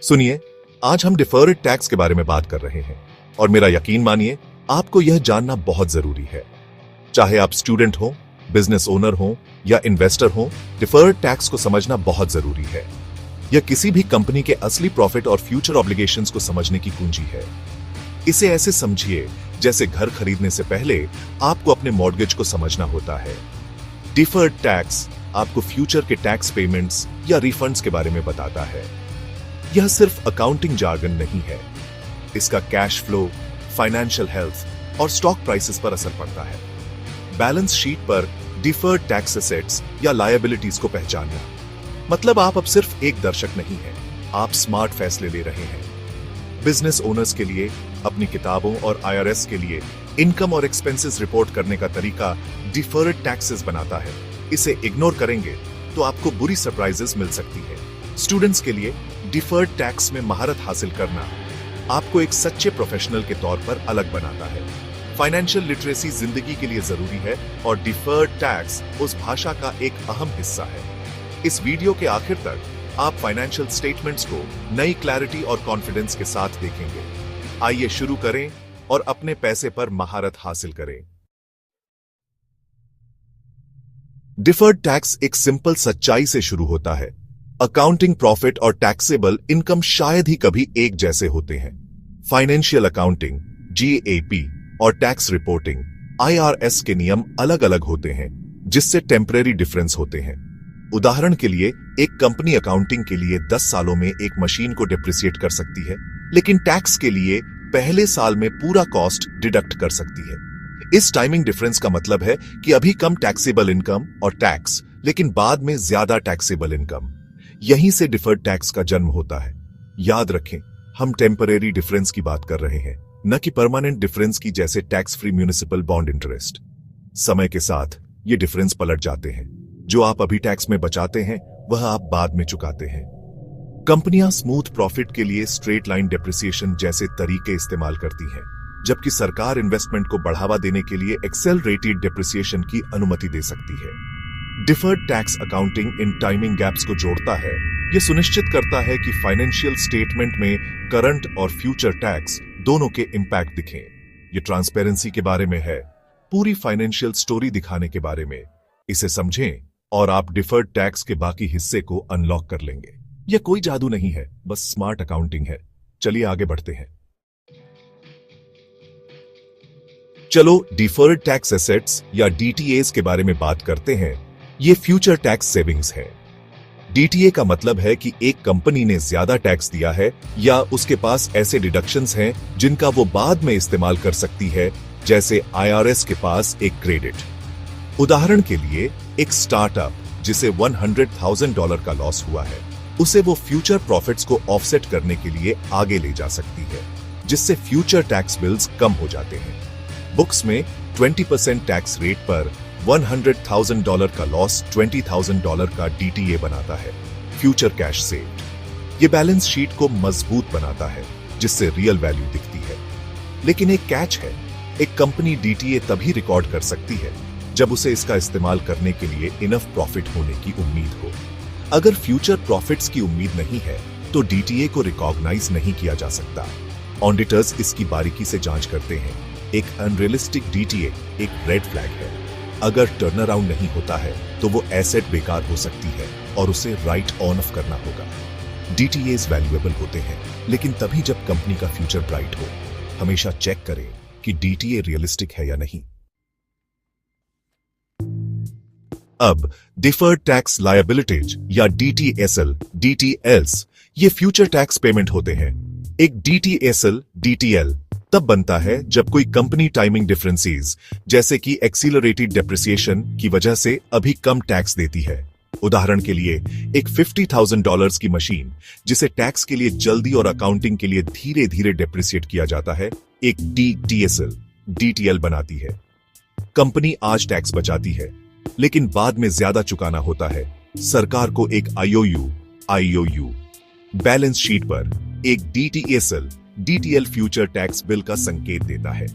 सुनिए, आज हम डिफर्ड टैक्स के बारे में बात कर रहे हैं और मेरा यकीन मानिए, आपको यह जानना बहुत जरूरी है। चाहे आप स्टूडेंट हो, बिजनेस ओनर हो या इन्वेस्टर हो, डिफर्ड टैक्स को समझना बहुत जरूरी है। यह किसी भी कंपनी के असली प्रॉफिट और फ्यूचर ऑब्लिगेशंस को समझने की कुंजी है। इसे ऐसे समझिए जैसे घर खरीदने से पहले आपको अपने मॉर्गेज को समझना होता है। डिफर्ड टैक्स आपको फ्यूचर के टैक्स पेमेंट्स या रिफंड्स के बारे में बताता है। यह सिर्फ अकाउंटिंग जार्गन नहीं है, इसका कैश फ्लो, फाइनेंशियल हेल्थ और स्टॉक प्राइसेस पर असर पड़ता है। बैलेंस शीट पर डिफर्ड टैक्स एसेट्स या लायबिलिटीज को पहचानना मतलब आप अब सिर्फ एक दर्शक नहीं हैं, आप स्मार्ट फैसले ले रहे हैं। बिजनेस ओनर्स के लिए अपनी किताबों और आईआरएस के लिए इनकम और एक्सपेंसेस रिपोर्ट करने का तरीका डिफर्ड टैक्सेस बनाता है। इसे इग्नोर करेंगे तो आपको बुरी सरप्राइजेस मिल सकती है। स्टूडेंट्स के लिए डिफर्ड टैक्स में महारत हासिल करना आपको एक सच्चे प्रोफेशनल के तौर पर अलग बनाता है। फाइनेंशियल लिटरेसी जिंदगी के लिए जरूरी है और डिफर्ड टैक्स उस भाषा का एक अहम हिस्सा है। इस वीडियो के आखिर तक आप फाइनेंशियल स्टेटमेंट्स को नई क्लैरिटी और कॉन्फिडेंस के साथ देखेंगे। आइए शुरू करें और अपने पैसे पर महारत हासिल करें। डिफर्ड टैक्स एक सिंपल सच्चाई से शुरू होता है। अकाउंटिंग प्रॉफिट और टैक्सेबल इनकम शायद ही कभी एक जैसे होते हैं। फाइनेंशियल अकाउंटिंग GAAP और टैक्स रिपोर्टिंग IRS के नियम अलग अलग होते हैं, जिससे टेम्परेरी डिफरेंस होते हैं। उदाहरण के लिए, एक कंपनी अकाउंटिंग के लिए 10 सालों में एक मशीन को डिप्रिसिएट कर सकती है, लेकिन टैक्स के लिए पहले साल में पूरा कॉस्ट डिडक्ट कर सकती है। इस टाइमिंग डिफरेंस का मतलब है कि अभी कम टैक्सेबल इनकम और टैक्स, लेकिन बाद में ज्यादा टैक्सेबल इनकम। यहीं से डिफर्ड टैक्स का जन्म होता है। याद रखें, हम टेम्परेरी डिफरेंस की बात कर रहे हैं, न कि परमानेंट डिफरेंस की, जैसे tax free municipal bond interest. समय के साथ ये डिफरेंस पलट जाते हैं। जो आप अभी टैक्स में बचाते हैं, वह आप बाद में चुकाते हैं। कंपनियां स्मूथ प्रॉफिट के लिए स्ट्रेट लाइन डेप्रिसिएशन जैसे तरीके इस्तेमाल करती हैं, जबकि सरकार इन्वेस्टमेंट को बढ़ावा देने के लिए एक्सेलरेटेड डेप्रिसिएशन की अनुमति दे सकती है। डिफर्ड टैक्स अकाउंटिंग इन टाइमिंग गैप्स को जोड़ता है। यह सुनिश्चित करता है कि फाइनेंशियल स्टेटमेंट में करंट और फ्यूचर टैक्स दोनों के इंपैक्ट दिखें। यह ट्रांसपेरेंसी के बारे में है, पूरी फाइनेंशियल स्टोरी दिखाने के बारे में। इसे समझें और आप डिफर्ड टैक्स के बाकी हिस्से को अनलॉक कर लेंगे। यह कोई जादू नहीं है, बस स्मार्ट अकाउंटिंग है। चलिए आगे बढ़ते हैं। चलो डिफर्ड टैक्स एसेट्स या DTAs के बारे में बात करते हैं। ये फ्यूचर टैक्स सेविंग्स है। DTA का मतलब है कि एक कंपनी ने ज्यादा टैक्स दिया है या उसके पास ऐसे डिडक्शंस हैं जिनका वो बाद में इस्तेमाल कर सकती है, जैसे IRS के पास एक क्रेडिट। उदाहरण के लिए, एक स्टार्टअप जिसे $100,000 का लॉस हुआ है, उसे वो फ्यूचर प्रॉफिट्स को ऑफसेट करने के लिए आगे ले जा सकती है, जिससे फ्यूचर टैक्स बिल्स कम हो जाते हैं। बुक्स में 20% टैक्स रेट पर $100,000 का लॉस $20,000 का DTA बनाता है, फ्यूचर कैश सेव्ड। ये बैलेंस शीट को मजबूत बनाता है, जिससे रियल वैल्यू दिखती है। लेकिन एक कैच है, एक कंपनी DTA तभी रिकॉर्ड कर सकती है जब उसे इसका इस्तेमाल करने के लिए इनफ प्रॉफिट होने की उम्मीद हो। अगर फ्यूचर प्रॉफिट्स की उम्मीद नहीं है, तो DTA को रिकॉग्नाइज नहीं किया जा सकता। ऑडिटर्स इसकी बारीकी से जांच करते हैं। एक अनरियलिस्टिक DTA एक रेड फ्लैग है। अगर टर्न अराउंड नहीं होता है, तो वो एसेट बेकार हो सकती है और उसे राइट ऑन ऑफ करना होगा। DTAs वैल्यूएबल होते हैं, लेकिन तभी जब कंपनी का फ्यूचर ब्राइट हो। हमेशा चेक करें कि DTA रियलिस्टिक है या नहीं। अब डिफर्ड टैक्स लायबिलिटीज या DTSL, DTLs, ये फ्यूचर टैक्स पेमेंट होते हैं। एक DTSL, DTL तब बनता है जब कोई कंपनी टाइमिंग डिफरेंसेस, जैसे कि एक्सीलरेटेड डेप्रिसिएशन की वजह से अभी कम टैक्स देती है। उदाहरण के लिए, एक $50,000 की मशीन जिसे टैक्स के लिए जल्दी और अकाउंटिंग के लिए धीरे धीरे डेप्रिसिएट किया जाता है, एक DTSL, DTL बनाती है। कंपनी आज टैक्स बचाती है, लेकिन बाद में ज्यादा चुकाना होता है। सरकार को एक IOU बैलेंस शीट पर एक DTSL, DTL future tax bill का संकेत देता है।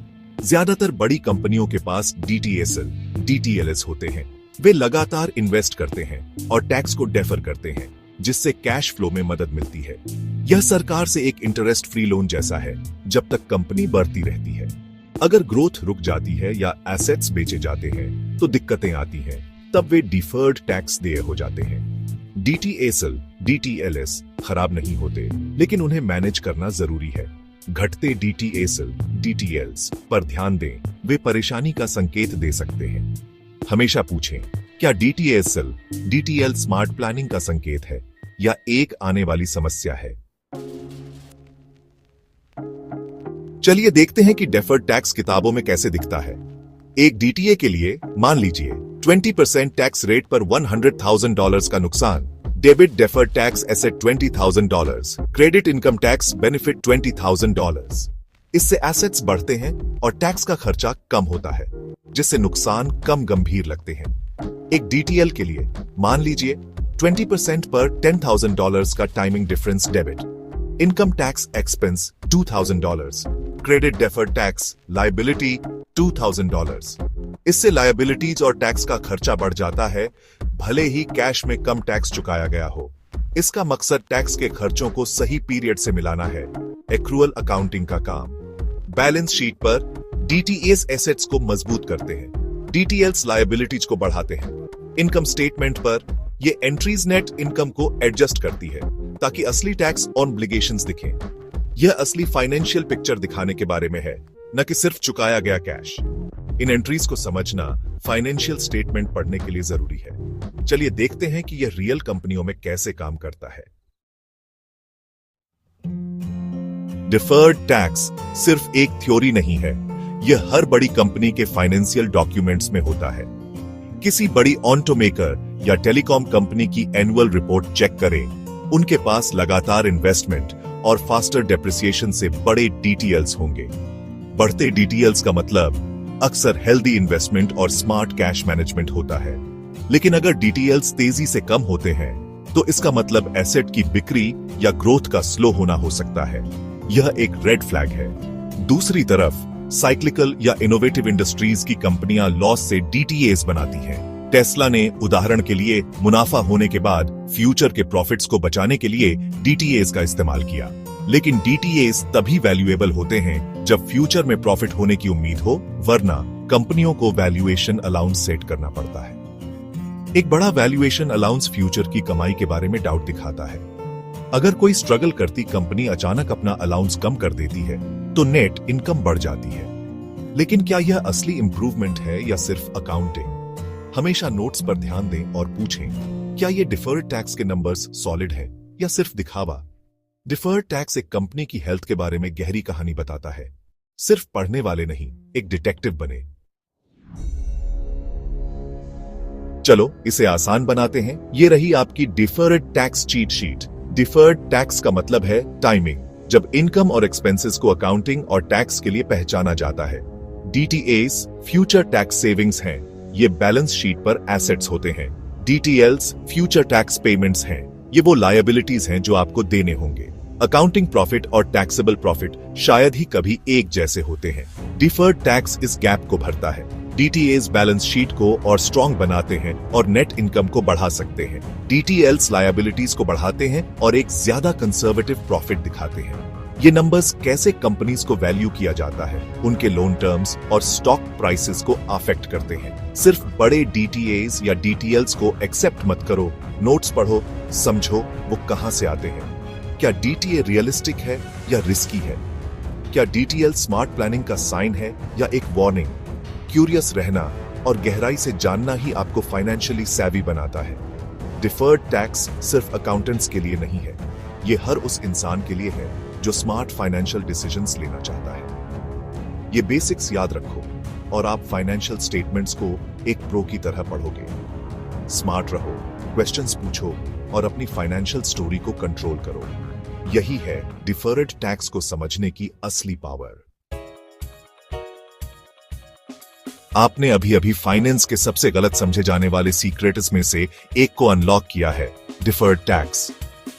ज्यादातर बड़ी कंपनियों के पास DTSL, DTLs होते हैं, वे लगातार इन्वेस्ट करते हैं और टैक्स को डेफर करते हैं, जिससे कैश फ्लो में मदद मिलती है। यह सरकार से एक इंटरेस्ट फ्री लोन जैसा है जब तक कंपनी बढ़ती रहती है। अगर ग्रोथ रुक जाती है या एसेट्स बेचे जाते हैं तो दिक्कतें आती हैं, तब वे डिफर्ड टैक्स देय हो जाते हैं। डीटीएसएल, डीटीएलएस खराब नहीं होते, लेकिन उन्हें मैनेज करना जरूरी है। घटते डीटीएसएल, डीटीएल्स पर ध्यान दें, वे परेशानी का संकेत दे सकते हैं। हमेशा पूछें, क्या डीटीएसएल, डीटीएल स्मार्ट प्लानिंग का संकेत है या एक आने वाली समस्या है? चलिए देखते हैं कि डेफर्ड टैक्स किताबों में कैसे दिखता है। एक डीटीए के लिए मान लीजिए 20% टैक्स रेट पर $100,000 का नुकसान, debit deferred tax asset $20,000, credit income tax benefit $20,000। इससे एसेट्स बढ़ते हैं और टैक्स का खर्चा कम होता है, जिससे नुकसान कम गंभीर लगते हैं। एक डीटीएल के लिए मान लीजिए 20% पर $10,000 का timing difference debit, income tax expense $2,000, credit deferred tax liability $2,000। इससे लायबिलिटीज और टैक्स का खर्चा बढ़ जाता है, भले ही कैश में कम टैक्स चुकाया गया हो। इसका मकसद टैक्स के खर्चों को सही पीरियड से मिलाना है। एक्रूअल अकाउंटिंग का काम। बैलेंस शीट पर डीटीएस एसेट्स को मजबूत करते हैं, डीटीएल्स लायबिलिटीज को बढ़ाते हैं। इनकम स्टेटमेंट पर ये एंट्रीज नेट इनकम को एडजस्ट करती है ताकि असली टैक्स ऑब्लिगेशंस दिखें। यह असली फाइनेंशियल पिक्चर दिखाने के बारे में है, न कि सिर्फ चुकाया गया कैश। इन एंट्रीज को समझना फाइनेंशियल स्टेटमेंट पढ़ने के लिए जरूरी है। चलिए देखते हैं कि यह रियल कंपनियों में कैसे काम करता है। डिफर्ड टैक्स सिर्फ एक थ्योरी नहीं है, यह हर बड़ी कंपनी के फाइनेंशियल डॉक्यूमेंट्स में होता है। किसी बड़ी ऑटोमेकर या टेलीकॉम कंपनी की एनुअल रिपोर्ट चेक करें, उनके पास लगातार इन्वेस्टमेंट और फास्टर डेप्रिसिएशन से बड़े डीटीएल्स होंगे। बढ़ते डीटीएल्स का मतलब अक्सर हेल्दी इन्वेस्टमेंट और स्मार्ट कैश मैनेजमेंट होता है। लेकिन अगर डीटीएल्स तेजी से कम होते हैं तो इसका मतलब एसेट की बिक्री या ग्रोथ का स्लो होना हो सकता है। यह एक रेड फ्लैग है। दूसरी तरफ साइक्लिकल या इनोवेटिव इंडस्ट्रीज की कंपनियां लॉस से डीटीएस बनाती हैं। टेस्ला ने उदाहरण के लिए मुनाफा होने के बाद फ्यूचर के प्रॉफिट्स को बचाने के लिए डीटीएस का इस्तेमाल किया। लेकिन डीटीएस तभी वैल्यूएबल होते हैं जब फ्यूचर में प्रॉफिट होने की उम्मीद हो, वरना कंपनियों को वैल्यूएशन अलाउंस सेट करना पड़ता है। एक बड़ा वैल्यूएशन अलाउंस फ्यूचर की कमाई के बारे में डाउट दिखाता है। अगर कोई स्ट्रगल करती कंपनी अचानक अपना अलाउंस कम कर देती है तो नेट इनकम बढ़ जाती है। लेकिन क्या यह असली इंप्रूवमेंट है या सिर्फ अकाउंटिंग? हमेशा नोट्स पर ध्यान दें और पूछें, क्या ये डिफर्ड टैक्स के नंबर्स सॉलिड है या सिर्फ दिखावा? डिफर्ड टैक्स एक कंपनी की हेल्थ के बारे में गहरी कहानी बताता है। सिर्फ पढ़ने वाले नहीं, एक डिटेक्टिव बने। चलो इसे आसान बनाते हैं। ये रही आपकी deferred tax cheat sheet. Deferred tax का मतलब है टाइमिंग, जब इनकम और एक्सपेंसेस को अकाउंटिंग और टैक्स के लिए पहचाना जाता है। डीटीएस फ्यूचर टैक्स सेविंग्स हैं, ये बैलेंस शीट पर एसेट्स होते हैं। डीटीएल्स फ्यूचर टैक्स पेमेंट्स हैं, ये वो लायबिलिटीज हैं जो आपको देने होंगे। अकाउंटिंग प्रॉफिट और टैक्सेबल प्रॉफिट शायद ही कभी एक जैसे होते हैं। डिफर्ड टैक्स इस गैप को भरता है। डीटीएस बैलेंस शीट को और स्ट्रॉन्ग बनाते हैं और नेट इनकम को बढ़ा सकते हैं। डीटीएल्स लायबिलिटीज को बढ़ाते हैं और एक ज्यादा कंजर्वेटिव प्रॉफिट दिखाते हैं। ये नंबर्स कैसे कंपनीज को वैल्यू किया जाता है, उनके लोन टर्म्स और स्टॉक प्राइसेस को अफेक्ट करते हैं। सिर्फ बड़े डीटीएस या डीटीएल्स को एक्सेप्ट मत करो, नोट्स पढ़ो, समझो वो कहां से आते हैं। क्या डीटीए रियलिस्टिक है या रिस्की है? क्या डीटीएल स्मार्ट प्लानिंग का साइन है या एक वार्निंग? क्यूरियस रहना और गहराई से जानना ही आपको फाइनेंशियली सैवी बनाता है। डिफर्ड टैक्स सिर्फ अकाउंटेंट्स के लिए नहीं है, ये हर उस इंसान के लिए है जो स्मार्ट फाइनेंशियल डिसीजंस लेना चाहता है। ये बेसिक्स याद रखो और आप फाइनेंशियल स्टेटमेंट्स को एक प्रो की तरह पढ़ोगे। स्मार्ट रहो, क्वेश्चंस पूछो और अपनी फाइनेंशियल स्टोरी को कंट्रोल करो। यही है डिफर्ड टैक्स को समझने की असली पावर। आपने अभी अभी फाइनेंस के सबसे गलत समझे जाने वाले सीक्रेट्स में से एक को अनलॉक किया है, डिफर्ड टैक्स।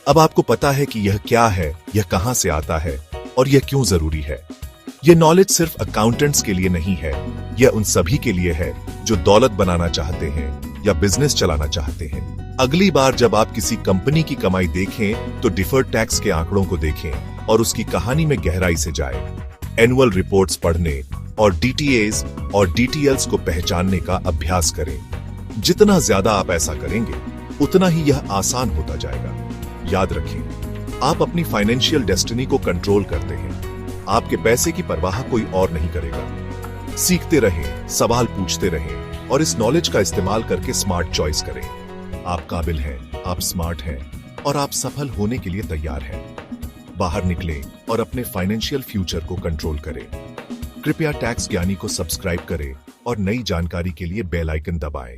अब आपको पता है कि यह क्या है, यह कहां से आता है और यह क्यों जरूरी है। यह नॉलेज सिर्फ अकाउंटेंट्स के लिए नहीं है, यह उन सभी के लिए है जो दौलत बनाना चाहते हैं, या बिजनेस चलाना चाहते हैं। अगली बार जब आप किसी कंपनी की कमाई देखें तो डिफर्ड टैक्स के आंकड़ों को देखें और उसकी कहानी में गहराई से जाएं। एनुअल रिपोर्ट्स पढ़ने और डीटीएस और डीटीएल्स को पहचानने का अभ्यास करें। जितना ज्यादा आप ऐसा करेंगे उतना ही यह आसान होता जाएगा। याद रखें, आप अपनी फाइनेंशियल डेस्टिनी को कंट्रोल करते हैं। आपके पैसे की परवाह कोई और नहीं करेगा। सीखते रहें, सवाल पूछते रहें और इस नॉलेज का इस्तेमाल करके स्मार्ट चॉइस करें। आप काबिल हैं, आप स्मार्ट हैं और आप सफल होने के लिए तैयार हैं। बाहर निकलें और अपने फाइनेंशियल फ्यूचर को कंट्रोल करें। कृपया टैक्स ज्ञानी को सब्सक्राइब करें और नई जानकारी के लिए बेल आइकन दबाएं।